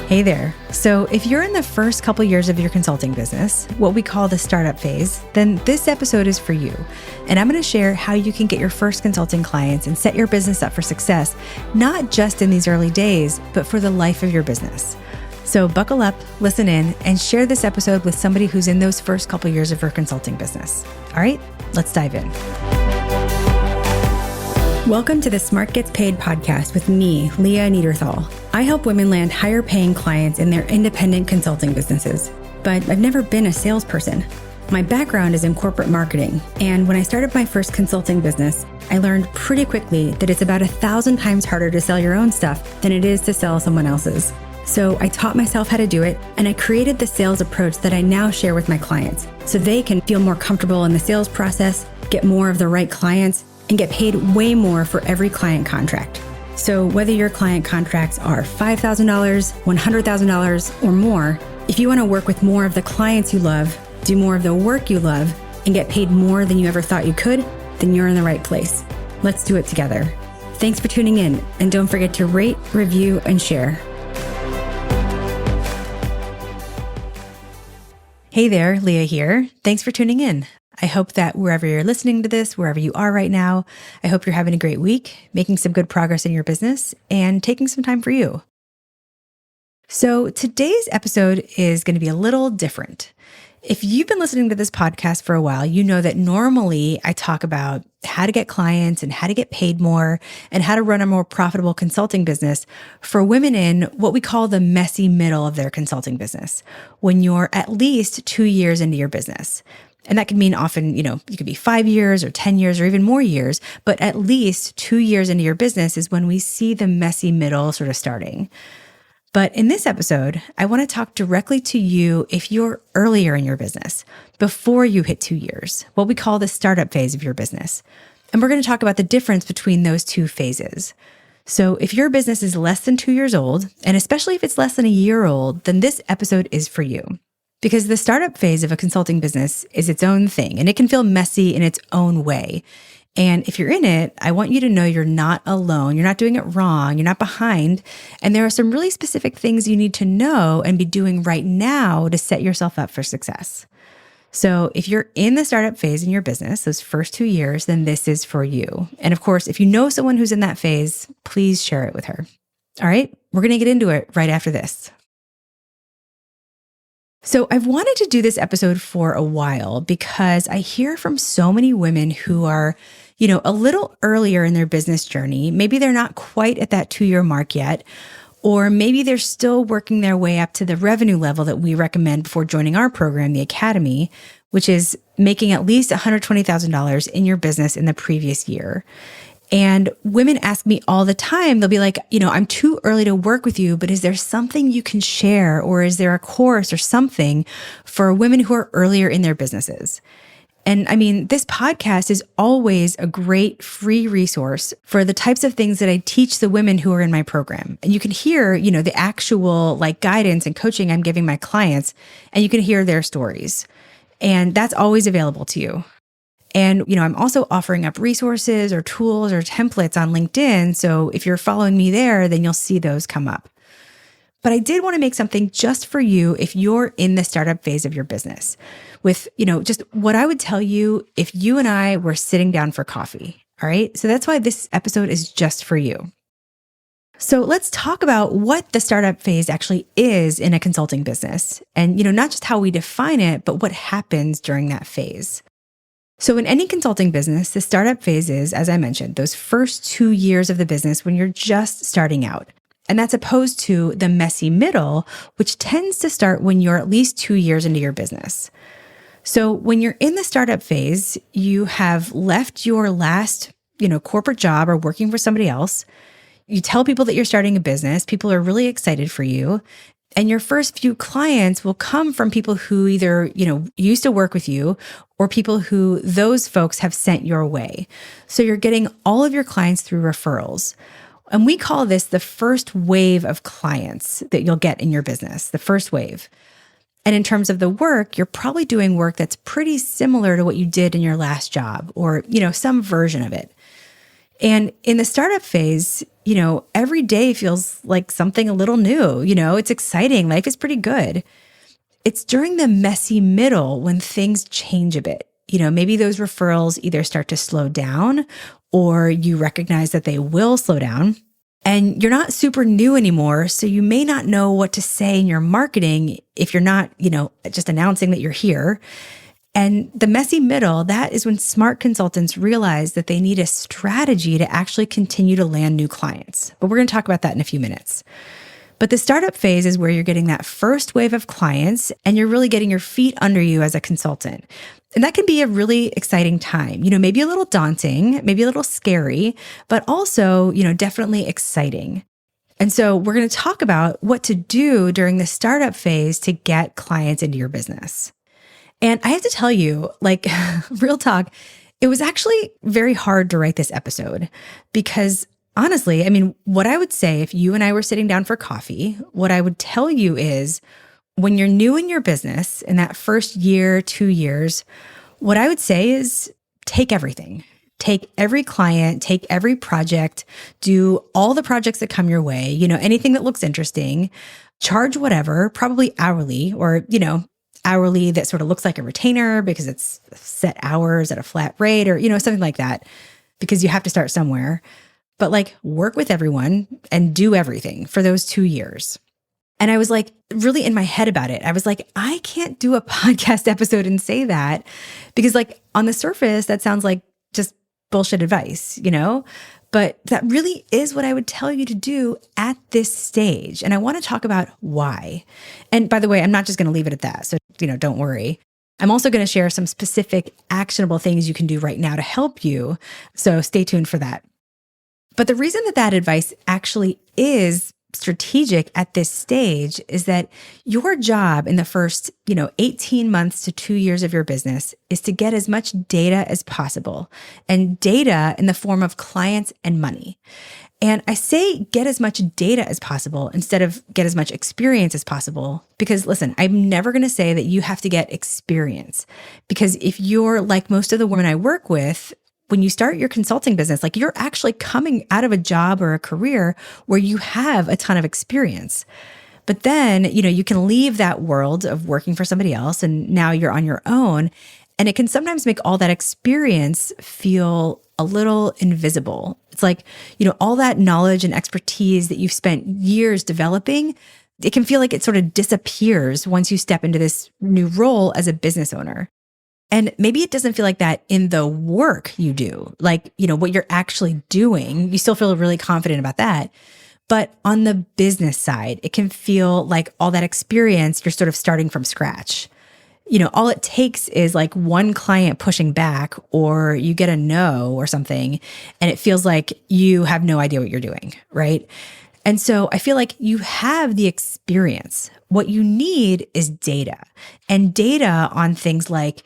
Hey there. So if you're in the first couple years of your consulting business, what we call the startup phase, then this episode is for you. And I'm going to share how you can get your first consulting clients and set your business up for success, not just in these early days, but for the life of your business. So buckle up, listen in, and share this episode with somebody who's in those first couple years of your consulting business. All right, let's dive in. Welcome to the Smart Gets Paid podcast with me, Leah Niederthal. I help women land higher paying clients in their independent consulting businesses, but I've never been a salesperson. My background is in corporate marketing, and when I started my first consulting business, I learned pretty quickly that it's about 1,000 times harder to sell your own stuff than it is to sell someone else's. So I taught myself how to do it, and I created the sales approach that I now share with my clients, so they can feel more comfortable in the sales process, get more of the right clients, and get paid way more for every client contract. So whether your client contracts are $5,000, $100,000, or more, if you want to work with more of the clients you love, do more of the work you love, and get paid more than you ever thought you could, then you're in the right place. Let's do it together. Thanks for tuning in, and don't forget to rate, review, and share. Hey there, Leah here. Thanks for tuning in. I hope that wherever you're listening to this, wherever you are right now, I hope you're having a great week, making some good progress in your business, and taking some time for you. So today's episode is going to be a little different. If you've been listening to this podcast for a while, you know that normally I talk about how to get clients and how to get paid more and how to run a more profitable consulting business for women in what we call the messy middle of their consulting business, when you're at least 2 years into your business. And that can mean often, you could be 5 years or 10 years or even more years, but at least 2 years into your business is when we see the messy middle sort of starting. But in this episode, I want to talk directly to you if you're earlier in your business, before you hit 2 years, what we call the startup phase of your business. And we're going to talk about the difference between those two phases. So if your business is less than 2 years old, and especially if it's less than a year old, then this episode is for you. Because the startup phase of a consulting business is its own thing, and it can feel messy in its own way. And if you're in it, I want you to know you're not alone. You're not doing it wrong. You're not behind. And there are some really specific things you need to know and be doing right now to set yourself up for success. So if you're in the startup phase in your business, those first 2 years, then this is for you. And of course, if you know someone who's in that phase, please share it with her. All right, we're going to get into it right after this. So I've wanted to do this episode for a while because I hear from so many women who are, a little earlier in their business journey. Maybe they're not quite at that 2-year mark yet, or maybe they're still working their way up to the revenue level that we recommend before joining our program, the Academy, which is making at least $120,000 in your business in the previous year. And women ask me all the time, they'll be like, I'm too early to work with you, but is there something you can share, or is there a course or something for women who are earlier in their businesses? And I mean, this podcast is always a great free resource for the types of things that I teach the women who are in my program. And you can hear, the actual guidance and coaching I'm giving my clients, and you can hear their stories. And that's always available to you. And, I'm also offering up resources or tools or templates on LinkedIn. So if you're following me there, then you'll see those come up. But I did want to make something just for you if you're in the startup phase of your business with, just what I would tell you if you and I were sitting down for coffee. All right. So that's why this episode is just for you. So let's talk about what the startup phase actually is in a consulting business. And, not just how we define it, but what happens during that phase. So in any consulting business, the startup phase is, as I mentioned, those first 2 years of the business when you're just starting out. And that's opposed to the messy middle, which tends to start when you're at least 2 years into your business. So when you're in the startup phase, you have left your last, corporate job or working for somebody else. You tell people that you're starting a business. People are really excited for you. And your first few clients will come from people who either, used to work with you or people who those folks have sent your way. So you're getting all of your clients through referrals. And we call this the first wave of clients that you'll get in your business, the first wave. And in terms of the work, you're probably doing work that's pretty similar to what you did in your last job or, some version of it. And in the startup phase, every day feels like something a little new. It's exciting. Life is pretty good. It's during the messy middle when things change a bit. Maybe those referrals either start to slow down or you recognize that they will slow down. And you're not super new anymore, so you may not know what to say in your marketing if you're not, just announcing that you're here. And the messy middle, that is when smart consultants realize that they need a strategy to actually continue to land new clients. But we're going to talk about that in a few minutes. But the startup phase is where you're getting that first wave of clients and you're really getting your feet under you as a consultant. And that can be a really exciting time, maybe a little daunting, maybe a little scary, but also, definitely exciting. And so we're going to talk about what to do during the startup phase to get clients into your business. And I have to tell you, real talk, it was actually very hard to write this episode because honestly, what I would say if you and I were sitting down for coffee, what I would tell you is when you're new in your business in that first year, 2 years, what I would say is take everything. Take every client, take every project, do all the projects that come your way, anything that looks interesting, charge whatever, probably hourly or, hourly that sort of looks like a retainer because it's set hours at a flat rate or, something like that, because you have to start somewhere. But work with everyone and do everything for those 2 years. And I was really in my head about it. I was I can't do a podcast episode and say that because on the surface, that sounds like just bullshit advice, but that really is what I would tell you to do at this stage. And I want to talk about why. And by the way, I'm not just going to leave it at that. So, don't worry. I'm also going to share some specific actionable things you can do right now to help you. So stay tuned for that. But the reason that advice actually is strategic at this stage is that your job in the first, 18 months to 2 years of your business is to get as much data as possible, and data in the form of clients and money. And I say get as much data as possible instead of get as much experience as possible, because listen, I'm never going to say that you have to get experience, because if you're like most of the women I work with, when you start your consulting business, you're actually coming out of a job or a career where you have a ton of experience. But then, you can leave that world of working for somebody else and now you're on your own. And it can sometimes make all that experience feel a little invisible. It's all that knowledge and expertise that you've spent years developing, it can feel like it sort of disappears once you step into this new role as a business owner. And maybe it doesn't feel like that in the work you do, what you're actually doing. You still feel really confident about that. But on the business side, it can feel like all that experience, you're sort of starting from scratch. All it takes is one client pushing back or you get a no or something, and it feels like you have no idea what you're doing, right? And so I feel like you have the experience. What you need is data, and data on things like,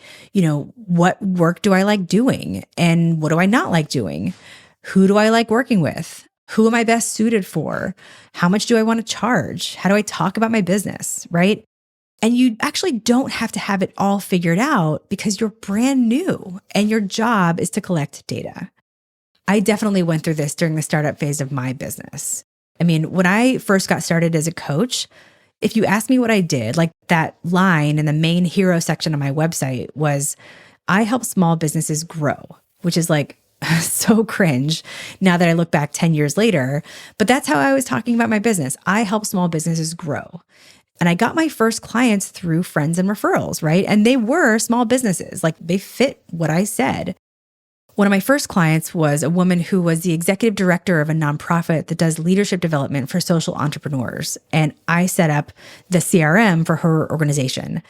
what work do I like doing and what do I not like doing? Who do I like working with? Who am I best suited for? How much do I want to charge? How do I talk about my business, right? And you actually don't have to have it all figured out because you're brand new and your job is to collect data. I definitely went through this during the startup phase of my business. When I first got started as a coach, if you ask me what I did, that line in the main hero section of my website was, I help small businesses grow, which is so cringe now that I look back 10 years later. But that's how I was talking about my business. I help small businesses grow. And I got my first clients through friends and referrals, right? And they were small businesses. They fit what I said. One of my first clients was a woman who was the executive director of a nonprofit that does leadership development for social entrepreneurs. And I set up the CRM for her organization.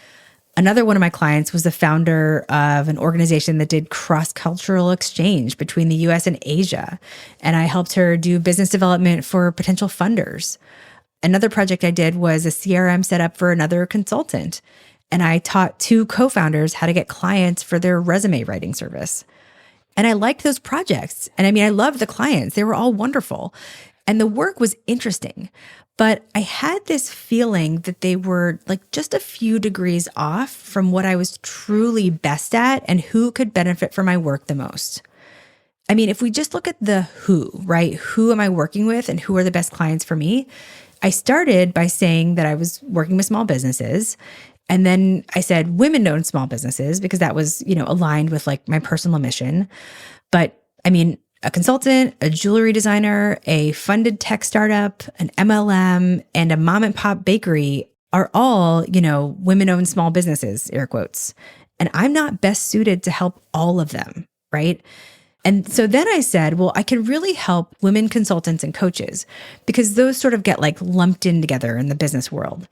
Another one of my clients was the founder of an organization that did cross-cultural exchange between the US and Asia. And I helped her do business development for potential funders. Another project I did was a CRM set up for another consultant. And I taught 2 co-founders how to get clients for their resume writing service. And I liked those projects. And I loved the clients. They were all wonderful. And the work was interesting. But I had this feeling that they were just a few degrees off from what I was truly best at and who could benefit from my work the most. I mean, if we just look at the who, right? Who am I working with and who are the best clients for me? I started by saying that I was working with small businesses. And then I said women-owned small businesses because that was, aligned with like my personal mission. But I mean, a consultant, a jewelry designer, a funded tech startup, an MLM, and a mom and pop bakery are all, women-owned small businesses, air quotes. And I'm not best suited to help all of them, right? And so then I said, well, I can really help women consultants and coaches because those sort of get like lumped in together in the business world.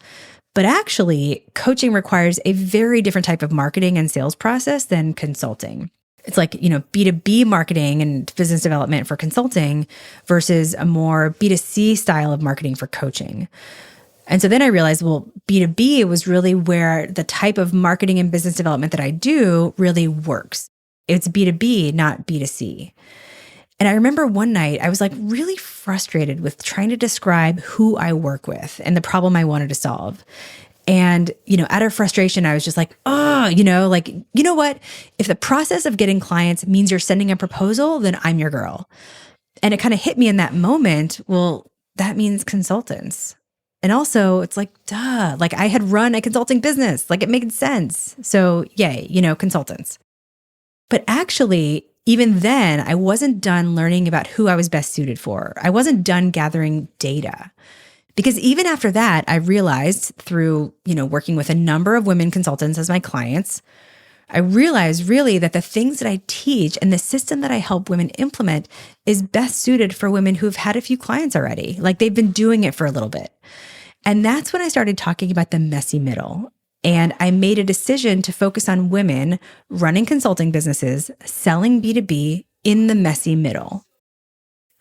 But actually, coaching requires a very different type of marketing and sales process than consulting. It's like, B2B marketing and business development for consulting versus a more B2C style of marketing for coaching. And so then I realized, well, B2B was really where the type of marketing and business development that I do really works. It's B2B, not B2C. And I remember one night I was like really frustrated with trying to describe who I work with and the problem I wanted to solve. And, out of frustration, I was just like, you know what? If the process of getting clients means you're sending a proposal, then I'm your girl. And it kind of hit me in that moment. Well, that means consultants. And also it's like, duh, like I had run a consulting business, like it made sense. So yay, consultants. But actually, even then, I wasn't done learning about who I was best suited for. I wasn't done gathering data. Because even after that, I realized through, working with a number of women consultants as my clients, I realized really that the things that I teach and the system that I help women implement is best suited for women who've had a few clients already. Like they've been doing it for a little bit. And that's when I started talking about the messy middle. And I made a decision to focus on women running consulting businesses, selling B2B in the messy middle.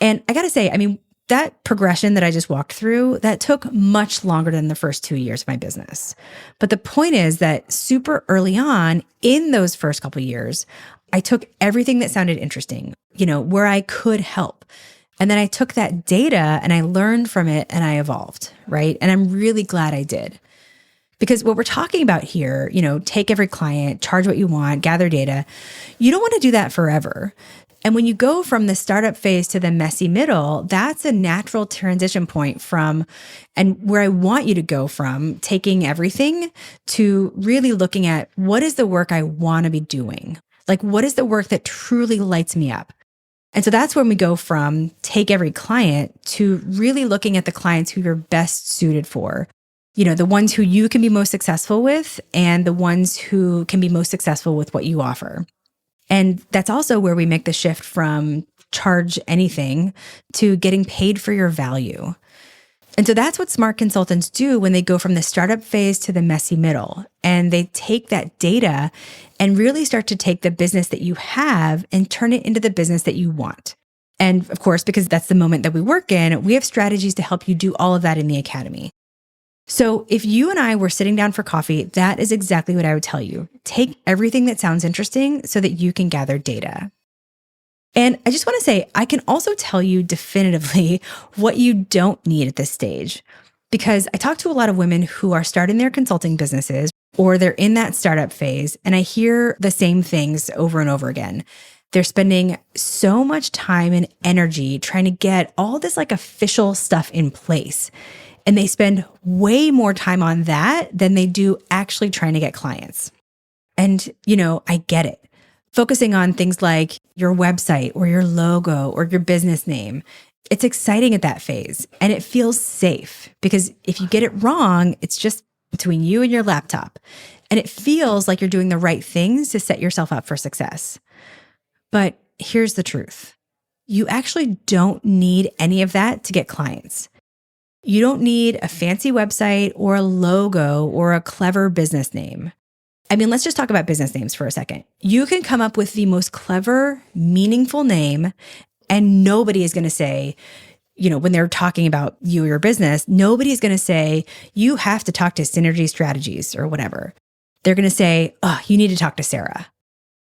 And I got to say, that progression that I just walked through, that took much longer than the first 2 years of my business. But the point is that super early on in those first couple of years, I took everything that sounded interesting, where I could help. And then I took that data and I learned from it and I evolved, right? And I'm really glad I did. Because what we're talking about here, take every client, charge what you want, gather data. You don't want to do that forever. And when you go from the startup phase to the messy middle, that's a natural transition point from, and where I want you to go from taking everything to really looking at what is the work I want to be doing? Like, what is the work that truly lights me up? And so that's when we go from take every client to really looking at the clients who you're best suited for. The ones who you can be most successful with and the ones who can be most successful with what you offer. And that's also where we make the shift from charge anything to getting paid for your value. And so that's what smart consultants do when they go from the startup phase to the messy middle. And they take that data and really start to take the business that you have and turn it into the business that you want. And of course, because that's the moment that we work in, we have strategies to help you do all of that in the academy. So if you and I were sitting down for coffee, that is exactly what I would tell you. Take everything that sounds interesting so that you can gather data. And I just want to say, I can also tell you definitively what you don't need at this stage. Because I talk to a lot of women who are starting their consulting businesses or they're in that startup phase, and I hear the same things over and over again. They're spending so much time and energy trying to get all this like official stuff in place. And they spend way more time on that than they do actually trying to get clients. And, I get it. Focusing on things like your website or your logo or your business name, it's exciting at that phase and it feels safe because if you get it wrong, it's just between you and your laptop. And it feels like you're doing the right things to set yourself up for success. But here's the truth. You actually don't need any of that to get clients. You don't need a fancy website or a logo or a clever business name. Let's just talk about business names for a second. You can come up with the most clever, meaningful name, and nobody is going to say, when they're talking about you or your business, nobody is going to say, you have to talk to Synergy Strategies or whatever. They're going to say, oh, you need to talk to Sarah.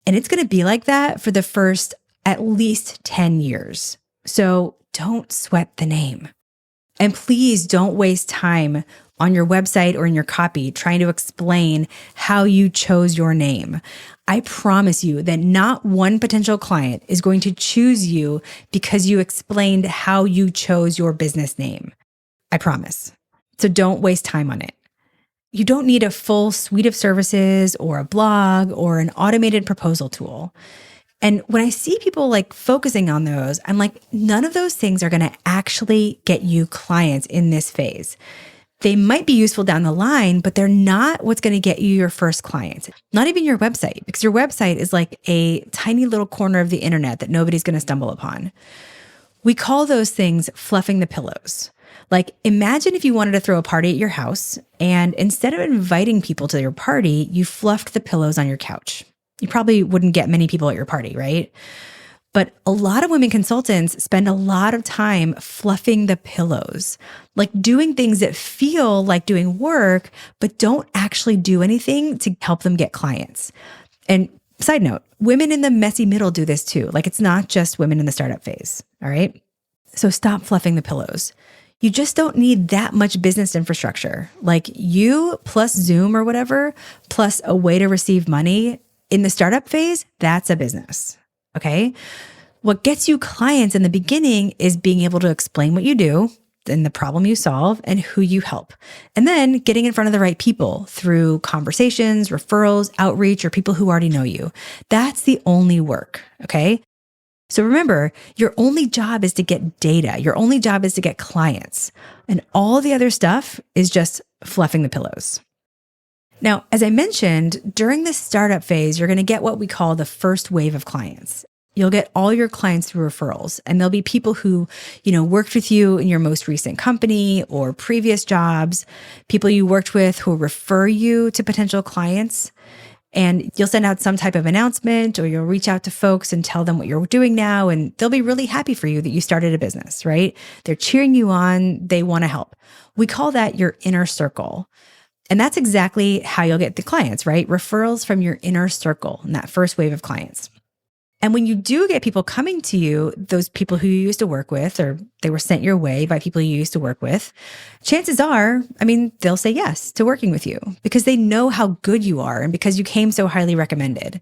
And it's going to be like that for the first at least 10 years. So don't sweat the name. And please don't waste time on your website or in your copy trying to explain how you chose your name. I promise you that not one potential client is going to choose you because you explained how you chose your business name. I promise. So don't waste time on it. You don't need a full suite of services or a blog or an automated proposal tool. And when I see people like focusing on those, I'm like, none of those things are going to actually get you clients in this phase. They might be useful down the line, but they're not what's going to get you your first clients. Not even your website, because your website is like a tiny little corner of the internet that nobody's going to stumble upon. We call those things fluffing the pillows. Like, imagine if you wanted to throw a party at your house, and instead of inviting people to your party, you fluffed the pillows on your couch. You probably wouldn't get many people at your party, right? But a lot of women consultants spend a lot of time fluffing the pillows, like doing things that feel like doing work, but don't actually do anything to help them get clients. And side note, women in the messy middle do this too. Like, it's not just women in the startup phase, all right? So stop fluffing the pillows. You just don't need that much business infrastructure. Like, you plus Zoom or whatever, plus a way to receive money in the startup phase, that's a business. Okay. What gets you clients in the beginning is being able to explain what you do and the problem you solve and who you help. And then getting in front of the right people through conversations, referrals, outreach, or people who already know you. That's the only work. Okay. So remember, your only job is to get data. Your only job is to get clients. And all the other stuff is just fluffing the pillows. Now, as I mentioned, during the startup phase, you're going to get what we call the first wave of clients. You'll get all your clients through referrals, and there'll be people who, worked with you in your most recent company or previous jobs, people you worked with who refer you to potential clients. And you'll send out some type of announcement, or you'll reach out to folks and tell them what you're doing now, and they'll be really happy for you that you started a business, right? They're cheering you on. They want to help. We call that your inner circle. And that's exactly how you'll get the clients, right? Referrals from your inner circle in that first wave of clients. And when you do get people coming to you, those people who you used to work with, or they were sent your way by people you used to work with, chances are, they'll say yes to working with you because they know how good you are and because you came so highly recommended.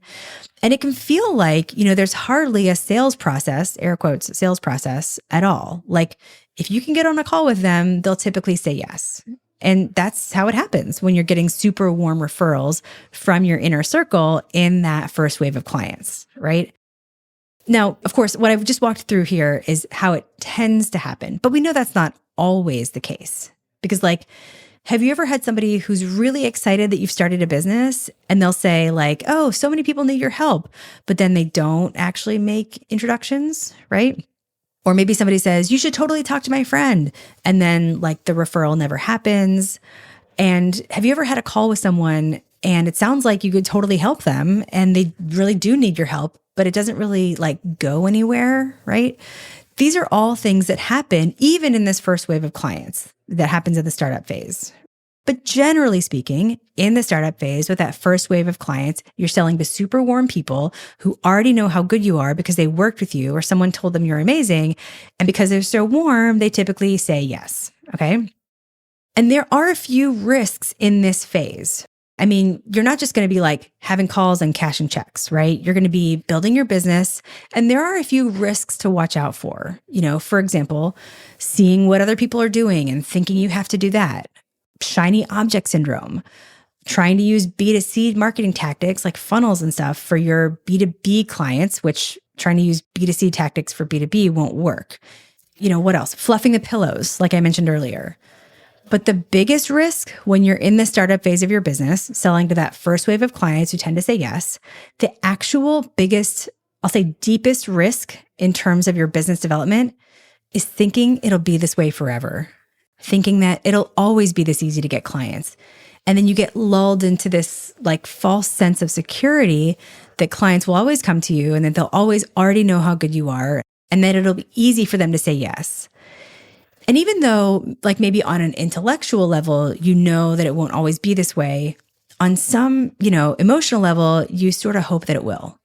And it can feel like, there's hardly a sales process, air quotes, sales process at all. Like, if you can get on a call with them, they'll typically say yes. And that's how it happens when you're getting super warm referrals from your inner circle in that first wave of clients, right? Now, of course, what I've just walked through here is how it tends to happen, but we know that's not always the case. Because have you ever had somebody who's really excited that you've started a business and they'll say oh, so many people need your help, but then they don't actually make introductions, right? Or maybe somebody says, you should totally talk to my friend. And then the referral never happens. And have you ever had a call with someone and it sounds like you could totally help them and they really do need your help, but it doesn't really go anywhere, right? These are all things that happen even in this first wave of clients that happens in the startup phase. But generally speaking, in the startup phase with that first wave of clients, you're selling to super warm people who already know how good you are because they worked with you or someone told them you're amazing. And because they're so warm, they typically say yes. Okay. And there are a few risks in this phase. You're not just going to be having calls and cashing checks, right? You're going to be building your business. And there are a few risks to watch out for. For example, seeing what other people are doing and thinking you have to do that. Shiny object syndrome, trying to use B2C marketing tactics like funnels and stuff for your B2B clients, which trying to use B2C tactics for B2B won't work. What else? Fluffing the pillows, like I mentioned earlier. But the biggest risk when you're in the startup phase of your business, selling to that first wave of clients who tend to say yes, the actual biggest, I'll say deepest risk in terms of your business development is thinking it'll be this way forever. Thinking that it'll always be this easy to get clients. And then you get lulled into this false sense of security that clients will always come to you and that they'll always already know how good you are and that it'll be easy for them to say yes. And even though maybe on an intellectual level, that it won't always be this way, on some, emotional level, you sort of hope that it will.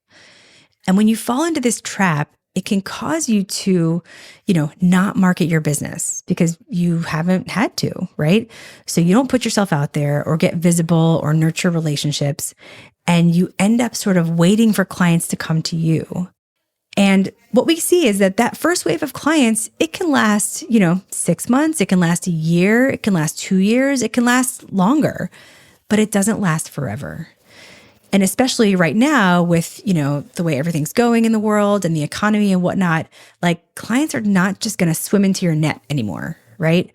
And when you fall into this trap, it can cause you to, not market your business because you haven't had to, right? So you don't put yourself out there or get visible or nurture relationships. And you end up sort of waiting for clients to come to you. And what we see is that first wave of clients, it can last, 6 months, it can last a year, it can last 2 years, it can last longer, but it doesn't last forever. And especially right now with, the way everything's going in the world and the economy and whatnot, like clients are not just going to swim into your net anymore, right?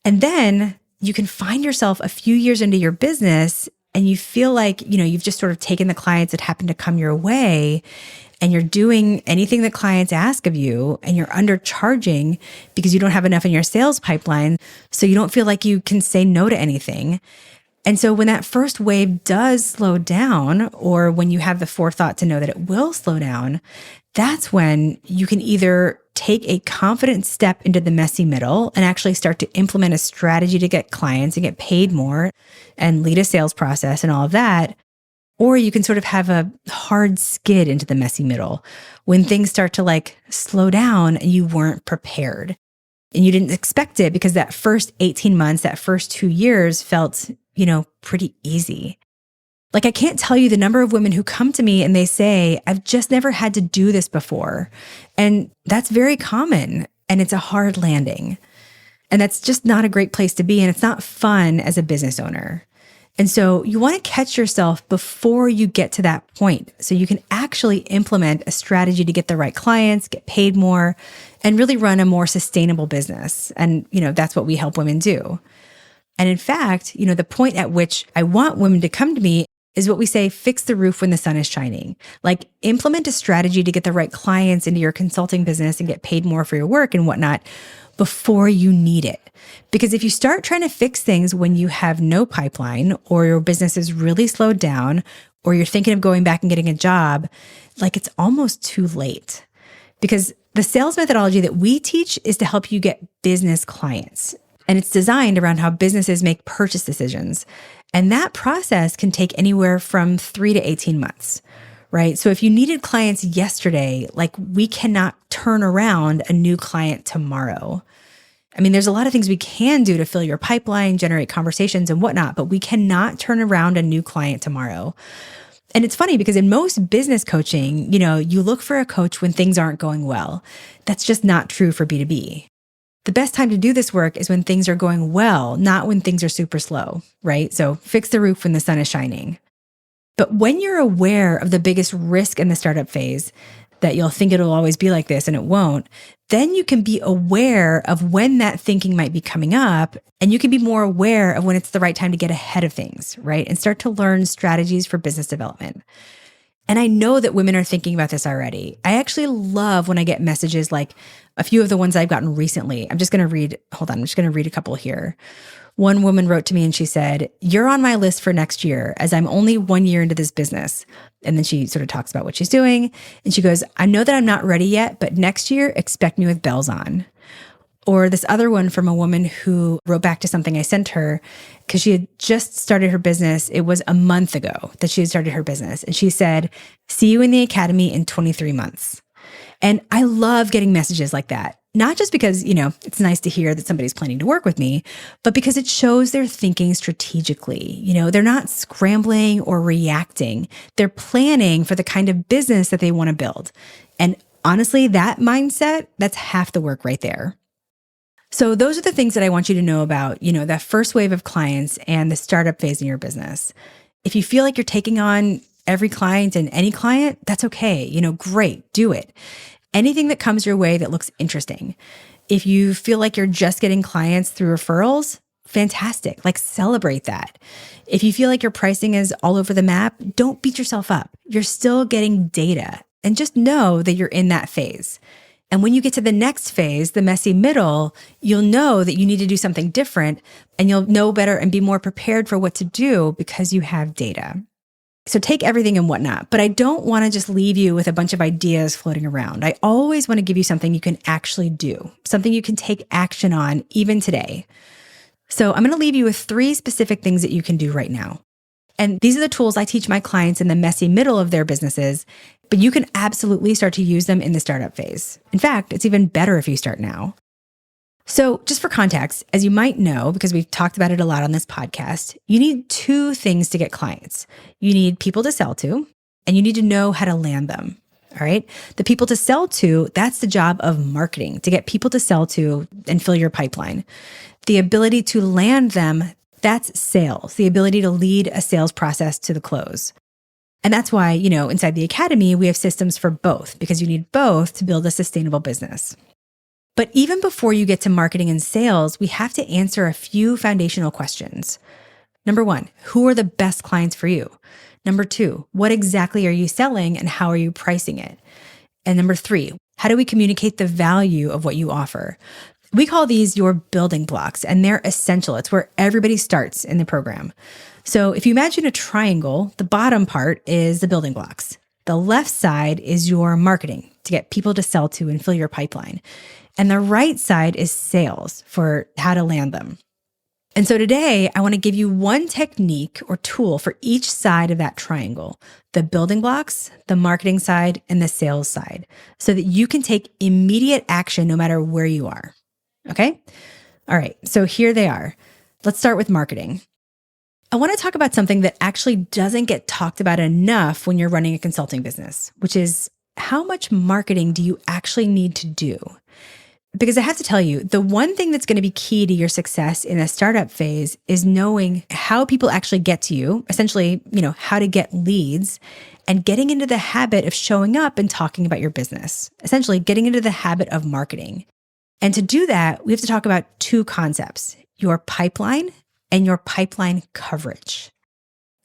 And then you can find yourself a few years into your business and you feel like, you've just sort of taken the clients that happen to come your way and you're doing anything that clients ask of you and you're undercharging because you don't have enough in your sales pipeline. So you don't feel like you can say no to anything. And so when that first wave does slow down, or when you have the forethought to know that it will slow down, that's when you can either take a confident step into the messy middle and actually start to implement a strategy to get clients and get paid more and lead a sales process and all of that. Or you can sort of have a hard skid into the messy middle when things start to slow down and you weren't prepared and you didn't expect it because that first 18 months, that first 2 years felt, pretty easy. I can't tell you the number of women who come to me and they say, I've just never had to do this before. And that's very common and it's a hard landing. And that's just not a great place to be. And it's not fun as a business owner. And so you want to catch yourself before you get to that point so you can actually implement a strategy to get the right clients, get paid more, and really run a more sustainable business. And, that's what we help women do. And in fact, the point at which I want women to come to me is what we say, fix the roof when the sun is shining. Implement a strategy to get the right clients into your consulting business and get paid more for your work and whatnot before you need it. Because if you start trying to fix things when you have no pipeline or your business is really slowed down or you're thinking of going back and getting a job, it's almost too late. Because the sales methodology that we teach is to help you get business clients. And it's designed around how businesses make purchase decisions. And that process can take anywhere from 3 to 18 months, right? So if you needed clients yesterday, we cannot turn around a new client tomorrow. I mean, there's a lot of things we can do to fill your pipeline, generate conversations and whatnot, but we cannot turn around a new client tomorrow. And it's funny because in most business coaching, you look for a coach when things aren't going well. That's just not true for B2B. The best time to do this work is when things are going well, not when things are super slow, right? So fix the roof when the sun is shining. But when you're aware of the biggest risk in the startup phase, that you'll think it'll always be like this and it won't, then you can be aware of when that thinking might be coming up, and you can be more aware of when it's the right time to get ahead of things, right? And start to learn strategies for business development. And I know that women are thinking about this already. I actually love when I get messages like a few of the ones I've gotten recently. I'm just going to read a couple here. One woman wrote to me and she said, "You're on my list for next year as I'm only 1 year into this business." And then she sort of talks about what she's doing. And she goes, "I know that I'm not ready yet, but next year, expect me with bells on." Or this other one from a woman who wrote back to something I sent her because she had just started her business. It was a month ago that she had started her business. And she said, "See you in the academy in 23 months. And I love getting messages like that. Not just because, it's nice to hear that somebody's planning to work with me, but because it shows they're thinking strategically. They're not scrambling or reacting. They're planning for the kind of business that they want to build. And honestly, that mindset, that's half the work right there. So those are the things that I want you to know about, that first wave of clients and the startup phase in your business. If you feel like you're taking on every client and any client, that's okay. Great, do it. Anything that comes your way that looks interesting. If you feel like you're just getting clients through referrals, fantastic. Celebrate that. If you feel like your pricing is all over the map, don't beat yourself up. You're still getting data, and just know that you're in that phase. And when you get to the next phase, the messy middle, you'll know that you need to do something different, and you'll know better and be more prepared for what to do because you have data. So take everything and whatnot, but I don't want to just leave you with a bunch of ideas floating around. I always want to give you something you can actually do, something you can take action on even today. So I'm going to leave you with 3 specific things that you can do right now. And these are the tools I teach my clients in the messy middle of their businesses, but you can absolutely start to use them in the startup phase. In fact, it's even better if you start now. So just for context, as you might know, because we've talked about it a lot on this podcast, you need two things to get clients. You need people to sell to, and you need to know how to land them. All right. The people to sell to, that's the job of marketing, to get people to sell to and fill your pipeline. The ability to land them, that's sales, the ability to lead a sales process to the close. And that's why, inside the academy, we have systems for both, because you need both to build a sustainable business. But even before you get to marketing and sales, we have to answer a few foundational questions. Number one, who are the best clients for you? Number two, what exactly are you selling and how are you pricing it? And number three, how do we communicate the value of what you offer? We call these your building blocks, and they're essential. It's where everybody starts in the program. So if you imagine a triangle, the bottom part is the building blocks. The left side is your marketing to get people to sell to and fill your pipeline. And the right side is sales for how to land them. And so today, I want to give you one technique or tool for each side of that triangle, the building blocks, the marketing side, and the sales side, so that you can take immediate action no matter where you are. Okay? All right, so here they are. Let's start with marketing. I want to talk about something that actually doesn't get talked about enough when you're running a consulting business, which is how much marketing do you actually need to do? Because I have to tell you, the one thing that's going to be key to your success in a startup phase is knowing how people actually get to you, essentially, how to get leads, and getting into the habit of showing up and talking about your business, essentially getting into the habit of marketing. And to do that, we have to talk about two concepts, your pipeline and your pipeline coverage.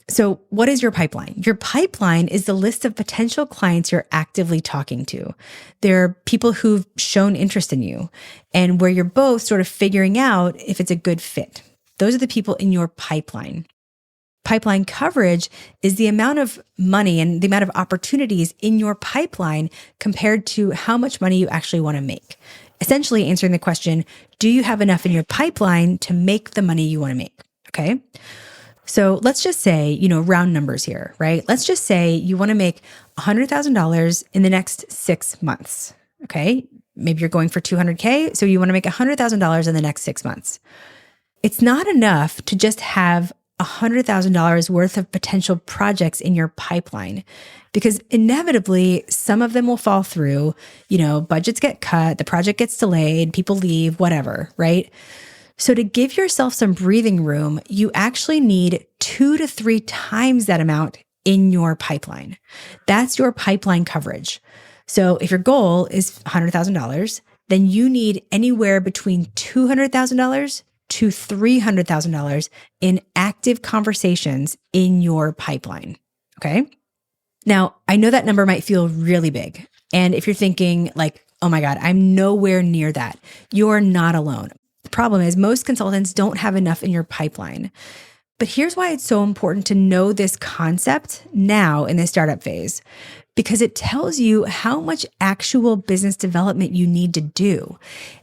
So what is your pipeline? Your pipeline is the list of potential clients you're actively talking to. They're people who've shown interest in you and where you're both sort of figuring out if it's a good fit. Those are the people in your pipeline. Pipeline coverage is the amount of money and the amount of opportunities in your pipeline compared to how much money you actually want to make. Essentially answering the question, do you have enough in your pipeline to make the money you want to make? Okay. So let's just say, round numbers here, right? Let's just say you want to make $100,000 in the next 6 months. Okay. Maybe you're going for 200K. So you want to make $100,000 in the next 6 months. It's not enough to just have $100,000 worth of potential projects in your pipeline, because inevitably some of them will fall through, budgets get cut, the project gets delayed, people leave, whatever, right? So to give yourself some breathing room, you actually need 2 to 3 times that amount in your pipeline. That's your pipeline coverage. So if your goal is $100,000, then you need anywhere between $200,000 to $300,000 in active conversations in your pipeline. Okay. Now, I know that number might feel really big. And if you're thinking like, oh my God, I'm nowhere near that, you're not alone. The problem is most consultants don't have enough in your pipeline. But here's why it's so important to know this concept now in the startup phase, because it tells you how much actual business development you need to do.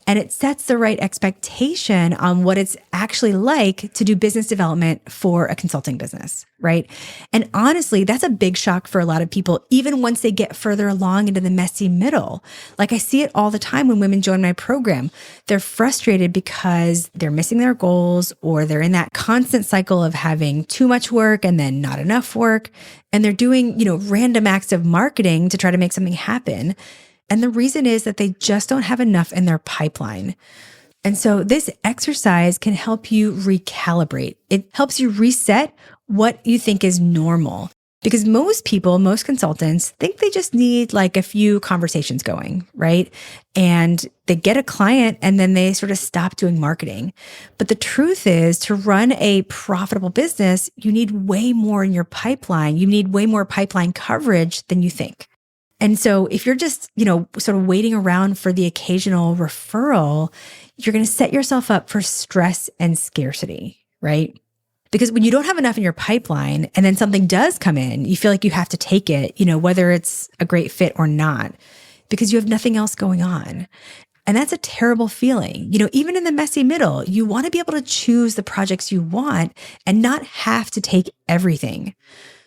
And it sets the right expectation on what it's actually like to do business development for a consulting business, right? And honestly, that's a big shock for a lot of people, even once they get further along into the messy middle. Like I see it all the time when women join my program. They're frustrated because they're missing their goals, or they're in that constant cycle of having too much work and then not enough work. And they're doing, random acts of marketing to try to make something happen. And the reason is that they just don't have enough in their pipeline. And so this exercise can help you recalibrate. It helps you reset what you think is normal. Because most people, most consultants think they just need like a few conversations going, right? And they get a client and then they sort of stop doing marketing. But the truth is, to run a profitable business, you need way more in your pipeline. You need way more pipeline coverage than you think. And so if you're just, sort of waiting around for the occasional referral, you're going to set yourself up for stress and scarcity, right? Because when you don't have enough in your pipeline and then something does come in, you feel like you have to take it, whether it's a great fit or not, because you have nothing else going on. And that's a terrible feeling. Even in the messy middle, you want to be able to choose the projects you want and not have to take everything.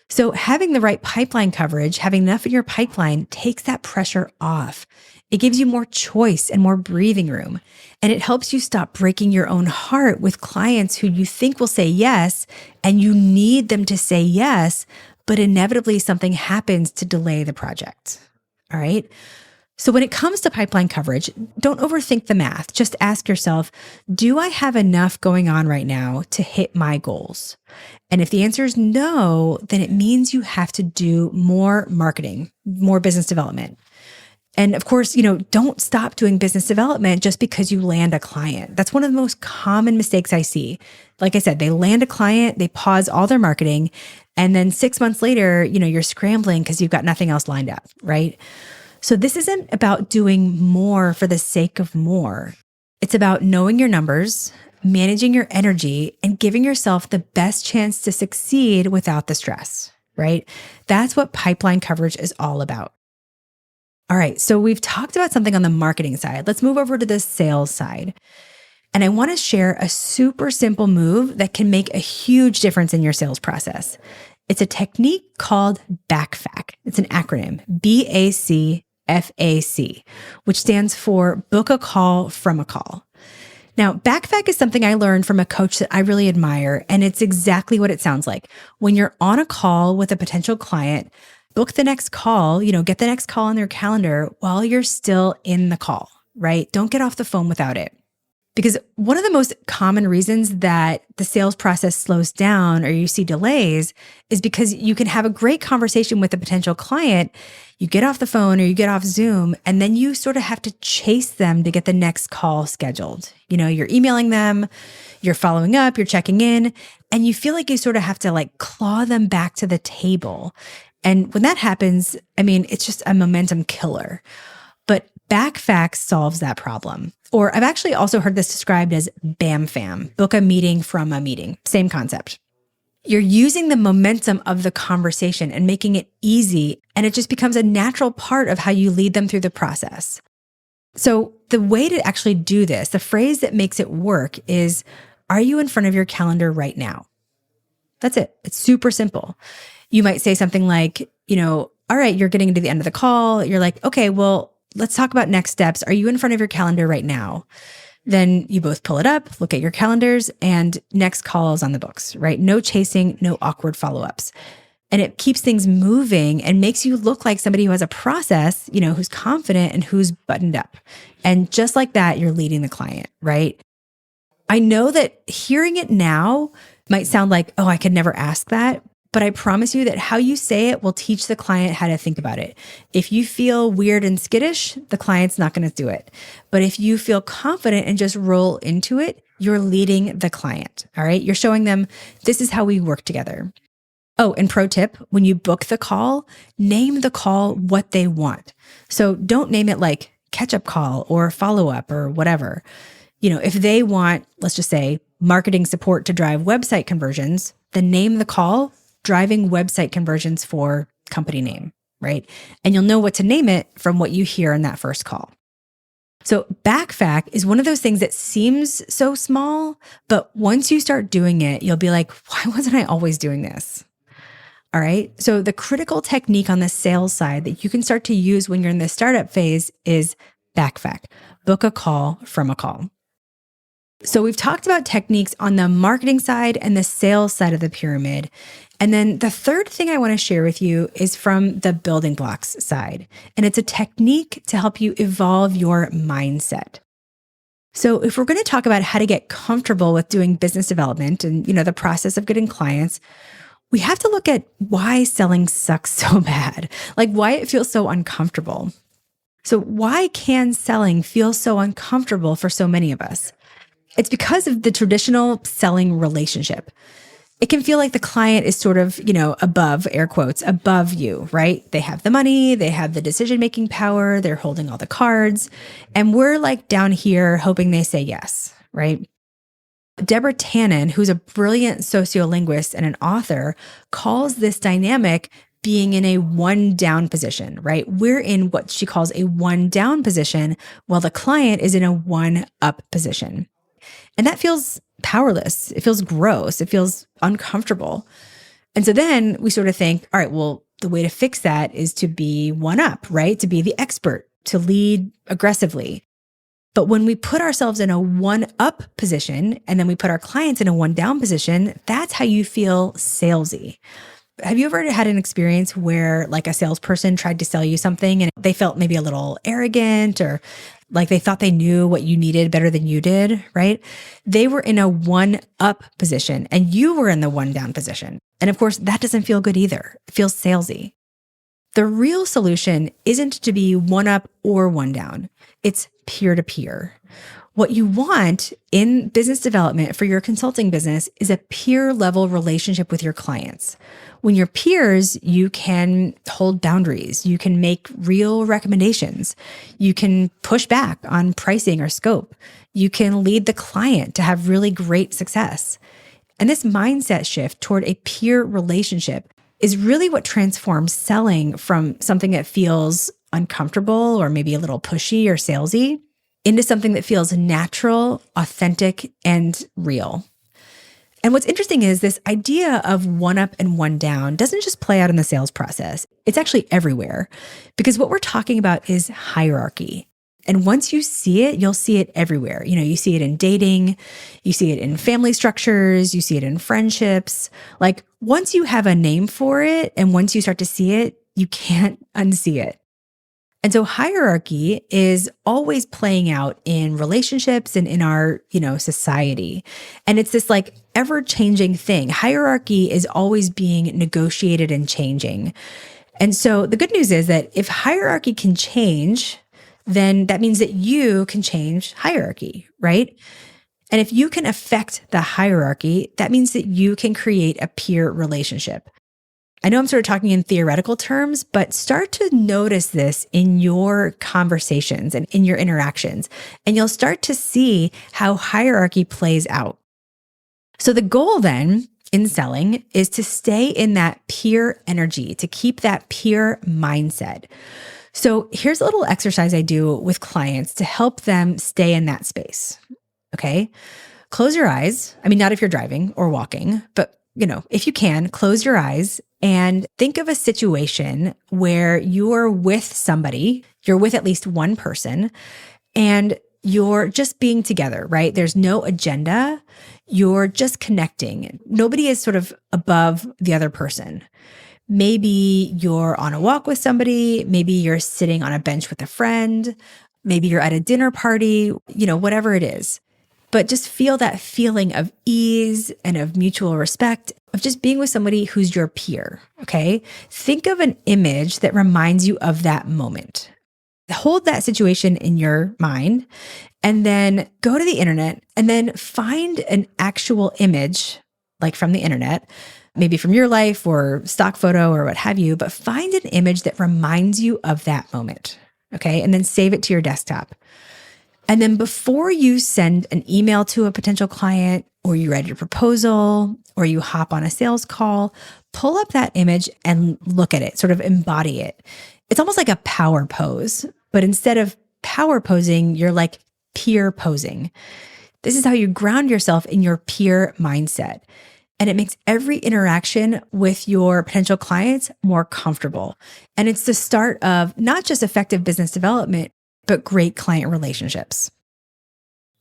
So having the right pipeline coverage, having enough in your pipeline takes that pressure off. It gives you more choice and more breathing room. And it helps you stop breaking your own heart with clients who you think will say yes, and you need them to say yes, but inevitably something happens to delay the project. All right. So when it comes to pipeline coverage, don't overthink the math. Just ask yourself, do I have enough going on right now to hit my goals? And if the answer is no, then it means you have to do more marketing, more business development. And of course, don't stop doing business development just because you land a client. That's one of the most common mistakes I see. Like I said, they land a client, they pause all their marketing, and then 6 months later, you're scrambling because you've got nothing else lined up, right? So this isn't about doing more for the sake of more. It's about knowing your numbers, managing your energy, and giving yourself the best chance to succeed without the stress, right? That's what pipeline coverage is all about. All right, so we've talked about something on the marketing side. Let's move over to the sales side. And I want to share a super simple move that can make a huge difference in your sales process. It's a technique called BACFAC. It's an acronym, BACFAC, which stands for Book a Call from a Call. Now, BACFAC is something I learned from a coach that I really admire, and it's exactly what it sounds like. When you're on a call with a potential client, book the next call, get the next call on their calendar while you're still in the call, right? Don't get off the phone without it. Because one of the most common reasons that the sales process slows down or you see delays is because you can have a great conversation with a potential client. You get off the phone or you get off Zoom, and then you sort of have to chase them to get the next call scheduled. You're emailing them, you're following up, you're checking in, and you feel like you sort of have to claw them back to the table. And when that happens, it's just a momentum killer. But BACFAC solves that problem. Or I've actually also heard this described as BAMFAM, book a meeting from a meeting. Same concept. You're using the momentum of the conversation and making it easy, and it just becomes a natural part of how you lead them through the process. So the way to actually do this, the phrase that makes it work is, are you in front of your calendar right now? That's it. It's super simple. You might say something like, all right, you're getting to the end of the call. You're like, okay, well, let's talk about next steps. Are you in front of your calendar right now? Then you both pull it up, look at your calendars, and next call is on the books, right? No chasing, no awkward follow-ups. And it keeps things moving and makes you look like somebody who has a process, who's confident and who's buttoned up. And just like that, you're leading the client, right? I know that hearing it now might sound like, oh, I could never ask that. But I promise you that how you say it will teach the client how to think about it. If you feel weird and skittish, the client's not going to do it. But if you feel confident and just roll into it, you're leading the client. All right. You're showing them this is how we work together. Oh, and pro tip, when you book the call, name the call what they want. So don't name it like catch-up call or follow-up or whatever. If they want, let's just say, marketing support to drive website conversions, then name the call driving website conversions for company name, right? And you'll know what to name it from what you hear in that first call. So BACFAC is one of those things that seems so small, but once you start doing it, you'll be like, why wasn't I always doing this? All right. So the critical technique on the sales side that you can start to use when you're in the startup phase is BACFAC, book a call from a call. So we've talked about techniques on the marketing side and the sales side of the pyramid. And then the third thing I want to share with you is from the building blocks side. And it's a technique to help you evolve your mindset. So if we're going to talk about how to get comfortable with doing business development and, the process of getting clients, we have to look at why selling sucks so bad, like why it feels so uncomfortable. So why can selling feel so uncomfortable for so many of us? It's because of the traditional selling relationship. It can feel like the client is sort of, above, air quotes, above you, right? They have the money, they have the decision-making power, they're holding all the cards, and we're like down here hoping they say yes, right? Deborah Tannen, who's a brilliant sociolinguist and an author, calls this dynamic being in a one down position, right? We're in what she calls a one down position while the client is in a one up position. And that feels powerless. It feels gross. It feels uncomfortable. And so then we sort of think, all right, well, the way to fix that is to be one up, right? To be the expert, to lead aggressively. But when we put ourselves in a one up position and then we put our clients in a one down position, that's how you feel salesy. Have you ever had an experience where like a salesperson tried to sell you something and they felt maybe a little arrogant or like they thought they knew what you needed better than you did, right? They were in a one up position and you were in the one down position. And of course, that doesn't feel good either. It feels salesy. The real solution isn't to be one up or one down. It's peer to peer. What you want in business development for your consulting business is a peer level relationship with your clients. When you're peers, you can hold boundaries. You can make real recommendations. You can push back on pricing or scope. You can lead the client to have really great success. And this mindset shift toward a peer relationship is really what transforms selling from something that feels uncomfortable or maybe a little pushy or salesy into something that feels natural, authentic, and real. And what's interesting is this idea of one up and one down doesn't just play out in the sales process. It's actually everywhere because what we're talking about is hierarchy. And once you see it, you'll see it everywhere. You see it in dating, you see it in family structures, you see it in friendships. Like once you have a name for it and once you start to see it, you can't unsee it. And so hierarchy is always playing out in relationships and in our, society. And it's this like ever-changing thing. Hierarchy is always being negotiated and changing. And so the good news is that if hierarchy can change, then that means that you can change hierarchy, right? And if you can affect the hierarchy, that means that you can create a peer relationship. I know I'm sort of talking in theoretical terms, but start to notice this in your conversations and in your interactions, and you'll start to see how hierarchy plays out. So the goal then in selling is to stay in that peer energy, to keep that peer mindset. So here's a little exercise I do with clients to help them stay in that space. Okay. Close your eyes. I mean, not if you're driving or walking, but if you can, close your eyes and think of a situation where you're with somebody, you're with at least one person, and you're just being together, right? There's no agenda. You're just connecting. Nobody is sort of above the other person. Maybe you're on a walk with somebody. Maybe you're sitting on a bench with a friend. Maybe you're at a dinner party, whatever it is. But just feel that feeling of ease and of mutual respect, of just being with somebody who's your peer, okay? Think of an image that reminds you of that moment. Hold that situation in your mind and then go to the internet and then find an actual image, like from the internet, maybe from your life or stock photo or what have you, but find an image that reminds you of that moment, okay? And then save it to your desktop. And then before you send an email to a potential client or you write your proposal or you hop on a sales call, pull up that image and look at it, sort of embody it. It's almost like a power pose, but instead of power posing, you're like peer posing. This is how you ground yourself in your peer mindset. And it makes every interaction with your potential clients more comfortable. And it's the start of not just effective business development, but great client relationships.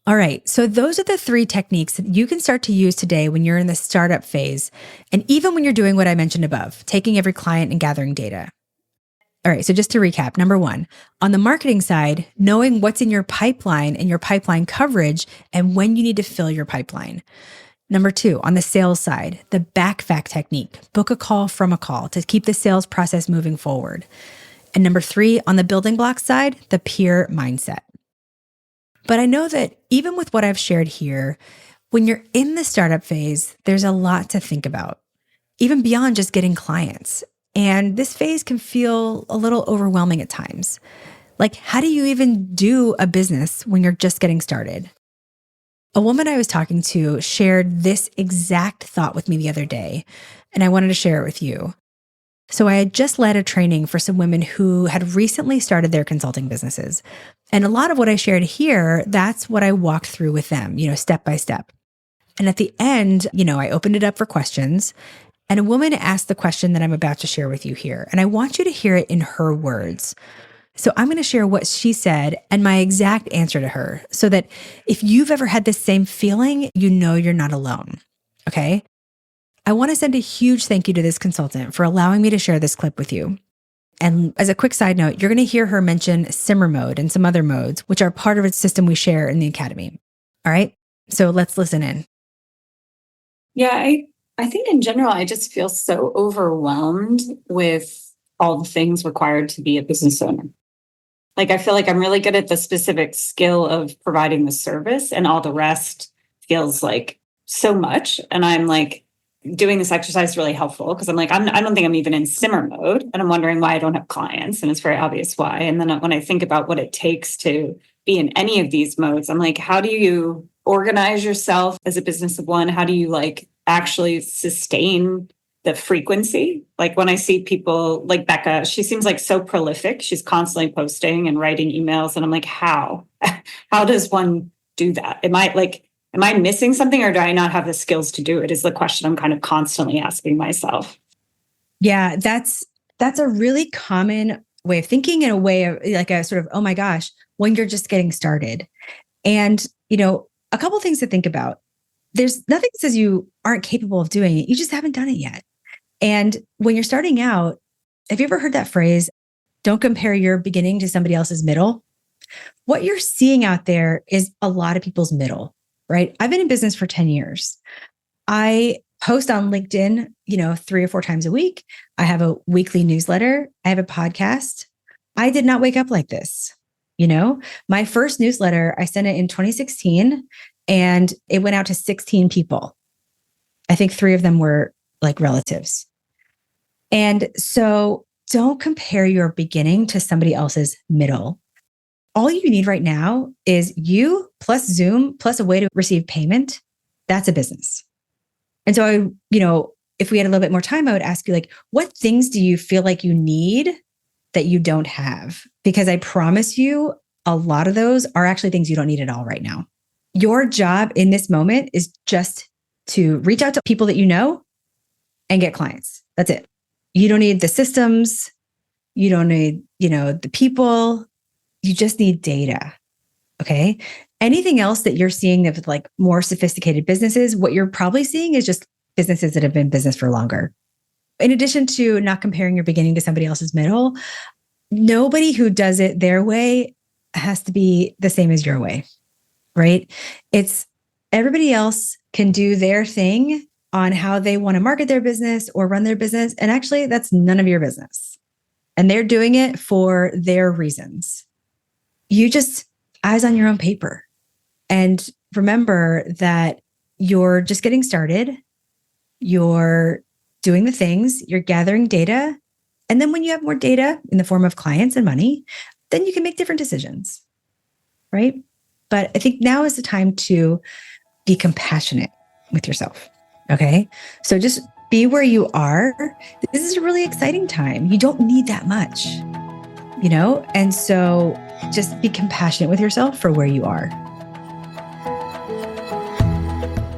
All right, so those are the 3 techniques that you can start to use today when you're in the startup phase, and even when you're doing what I mentioned above, taking every client and gathering data. All right, so just to recap, number 1, on the marketing side, knowing what's in your pipeline and your pipeline coverage and when you need to fill your pipeline. Number 2, on the sales side, the backfact technique, book a call from a call to keep the sales process moving forward. And number 3, on the building block side, the peer mindset. But I know that even with what I've shared here, when you're in the startup phase, there's a lot to think about, even beyond just getting clients. And this phase can feel a little overwhelming at times. Like, how do you even do a business when you're just getting started? A woman I was talking to shared this exact thought with me the other day, and I wanted to share it with you. So I had just led a training for some women who had recently started their consulting businesses. And a lot of what I shared here, that's what I walked through with them, step by step. And at the end, I opened it up for questions. And a woman asked the question that I'm about to share with you here. And I want you to hear it in her words. So I'm going to share what she said and my exact answer to her so that if you've ever had this same feeling, you're not alone. Okay. I want to send a huge thank you to this consultant for allowing me to share this clip with you. And as a quick side note, you're going to hear her mention simmer mode and some other modes, which are part of a system we share in the academy. All right. So let's listen in. Yeah, I think in general, I just feel so overwhelmed with all the things required to be a business owner. Like, I feel like I'm really good at the specific skill of providing the service, and all the rest feels like so much. And I'm like, doing this exercise is really helpful because I'm like, I don't think I'm even in simmer mode. And I'm wondering why I don't have clients. And it's very obvious why. And then when I think about what it takes to be in any of these modes, I'm like, how do you organize yourself as a business of one? How do you actually sustain the frequency? Like when I see people like Becca, she seems like so prolific. She's constantly posting and writing emails. And I'm like, how? How does one do that? Am I missing something, or do I not have the skills to do it? Is the question I'm kind of constantly asking myself. Yeah, that's a really common way of thinking, in a way of like a sort of, oh my gosh, when you're just getting started. And, a couple things to think about. There's nothing that says you aren't capable of doing it. You just haven't done it yet. And when you're starting out, have you ever heard that phrase, don't compare your beginning to somebody else's middle? What you're seeing out there is a lot of people's middle, right? I've been in business for 10 years. I post on LinkedIn, 3 or 4 times a week. I have a weekly newsletter. I have a podcast. I did not wake up like this. My first newsletter, I sent it in 2016 and it went out to 16 people. I think 3 of them were like relatives. And so don't compare your beginning to somebody else's middle. All you need right now is you plus Zoom plus a way to receive payment. That's a business. And so if we had a little bit more time, I would ask you, what things do you feel like you need that you don't have? Because I promise you, a lot of those are actually things you don't need at all right now. Your job in this moment is just to reach out to people that you know and get clients. That's it. You don't need the systems. You don't need, the people. You just need data. Okay. Anything else that you're seeing that's like more sophisticated businesses, what you're probably seeing is just businesses that have been in business for longer. In addition to not comparing your beginning to somebody else's middle, nobody who does it their way has to be the same as your way, right? It's everybody else can do their thing on how they want to market their business or run their business. And actually, that's none of your business. And they're doing it for their reasons. You just eyes on your own paper. And remember that you're just getting started. You're doing the things, you're gathering data. And then when you have more data in the form of clients and money, then you can make different decisions, right? But I think now is the time to be compassionate with yourself, okay? So just be where you are. This is a really exciting time. You don't need that much, And so just be compassionate with yourself for where you are.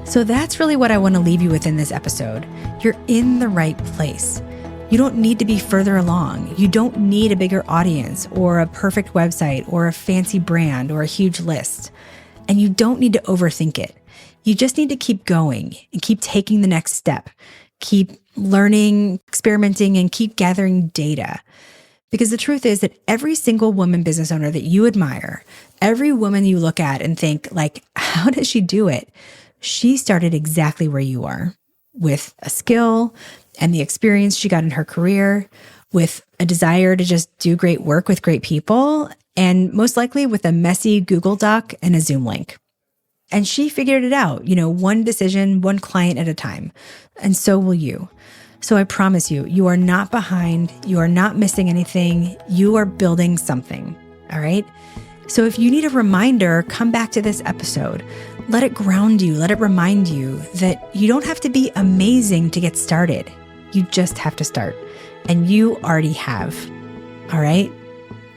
So that's really what I want to leave you with in this episode. You're in the right place. You don't need to be further along. You don't need a bigger audience or a perfect website or a fancy brand or a huge list. And you don't need to overthink it. You just need to keep going and keep taking the next step. Keep learning, experimenting, and keep gathering data. Because the truth is that every single woman business owner that you admire, every woman you look at and think, how does she do it? She started exactly where you are, with a skill and the experience she got in her career, with a desire to just do great work with great people, and most likely with a messy Google Doc and a Zoom link. And she figured it out, one decision, one client at a time. And so will you. So I promise you, you are not behind. You are not missing anything. You are building something. All right. So if you need a reminder, come back to this episode. Let it ground you. Let it remind you that you don't have to be amazing to get started. You just have to start. And you already have. All right?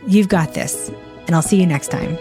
You've got this. And I'll see you next time.